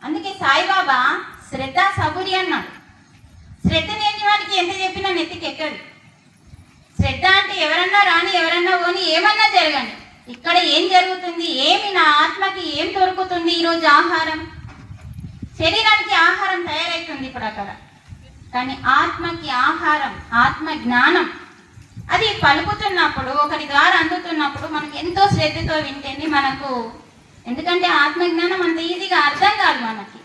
అందుకే సాయిబాబా శ్రద్ధ సబూరి అన్నాడు. శ్రద్ధ లేని వాడికి ఎంత చెప్పినా నెత్తికెక్కదు. శ్రద్ధ అంటే ఎవరన్నా రాని, ఎవరన్నా పోని, ఏమన్నా జరగండి, ఇక్కడ ఏం జరుగుతుంది, ఏమి నా ఆత్మకి ఏం దొరుకుతుంది, ఈరోజు ఆహారం, శరీరానికి ఆహారం తయారవుతుంది ఇప్పుడు అక్కడ, కానీ ఆత్మకి ఆహారం, ఆత్మ జ్ఞానం అది పలుకుతున్నప్పుడు, ఒకరి ద్వారా అందుతున్నప్పుడు మనకు ఎంతో శ్రద్ధతో వింటేనే మనకు, ఎందుకంటే ఆత్మజ్ఞానం అంత ఈజీగా అర్థం కాదు మనకి.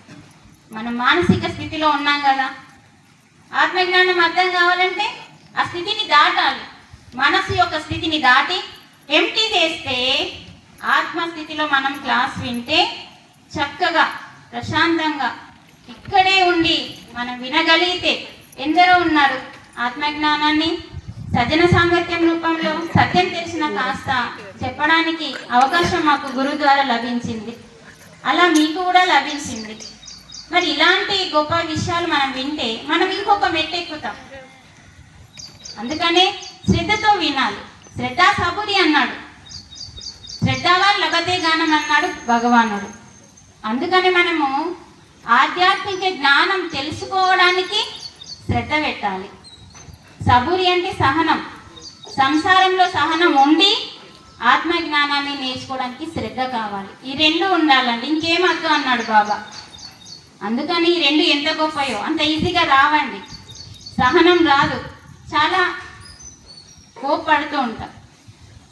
మనం మానసిక స్థితిలో ఉన్నాం కదా, ఆత్మజ్ఞానం అర్థం కావాలంటే ఆ స్థితిని దాటాలి. మనసు యొక్క స్థితిని దాటి ఎంటీ చేస్తే ఆత్మస్థితిలో మనం క్లాస్ వింటే చక్కగా ప్రశాంతంగా ఇక్కడే ఉండి మనం వినగలిగితే, ఎందరో ఉన్నారు ఆత్మజ్ఞానాన్ని సజ్జన సాంగత్యం రూపంలో సత్యం తెలిసిన కాస్త చెప్పడానికి అవకాశం మాకు గురువు ద్వారా లభించింది, అలా మీకు కూడా లభించింది. మరి ఇలాంటి గొప్ప విషయాలు మనం వింటే మనం ఇంకొక మెట్టెక్కుతాం. అందుకనే శ్రద్ధతో వినాలి. శ్రద్ధ సబూరి అన్నాడు, శ్రద్ధావాన్ లభతే గానం అన్నాడు భగవానుడు. అందుకని మనము ఆధ్యాత్మిక జ్ఞానం తెలుసుకోవడానికి శ్రద్ధ పెట్టాలి. సబూరి అంటే సహనం, సంసారంలో సహనం ఉండి ఆత్మజ్ఞానాన్ని నేర్చుకోవడానికి శ్రద్ధ కావాలి. ఈ రెండు ఉండాలండి, ఇంకేం వద్దు అన్నాడు బాబా. అందుకని ఈ రెండు ఎంత గొప్పయో, అంత ఈజీగా రావండి. సహనం రాదు, చాలా కోప్పడుతూ ఉంటాం.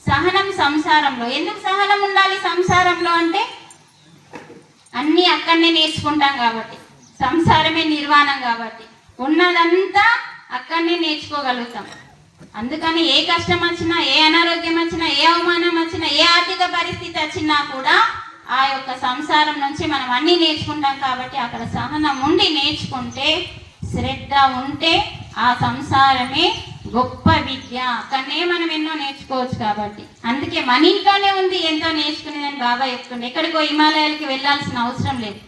సహనం సంసారంలో, ఎందుకు సహనం ఉండాలి సంసారంలో అంటే అన్నీ అక్కడనే నేర్చుకుంటాం కాబట్టి, సంసారమే నిర్వాణం కాబట్టి ఉన్నదంతా అక్కడనే నేర్చుకోగలుగుతాం. అందుకని ఏ కష్టం వచ్చినా, ఏ అనారోగ్యం వచ్చినా, ఏ అవమానం వచ్చినా, ఏ ఆర్థిక పరిస్థితి వచ్చినా కూడా ఆ యొక్క సంసారం నుంచి మనం అన్నీ నేర్చుకుంటాం కాబట్టి అక్కడ సహనం ఉండి నేర్చుకుంటే, శ్రద్ధ ఉంటే ఆ సంసారమే గొప్ప విద్య, అక్కడనే మనం ఎన్నో నేర్చుకోవచ్చు. కాబట్టి అందుకే మన ఇంట్లోనే ఉంది ఎంతో నేర్చుకునేదని బాబా చెప్తుండే. ఎక్కడికో హిమాలయాలకి వెళ్ళాల్సిన అవసరం లేదు.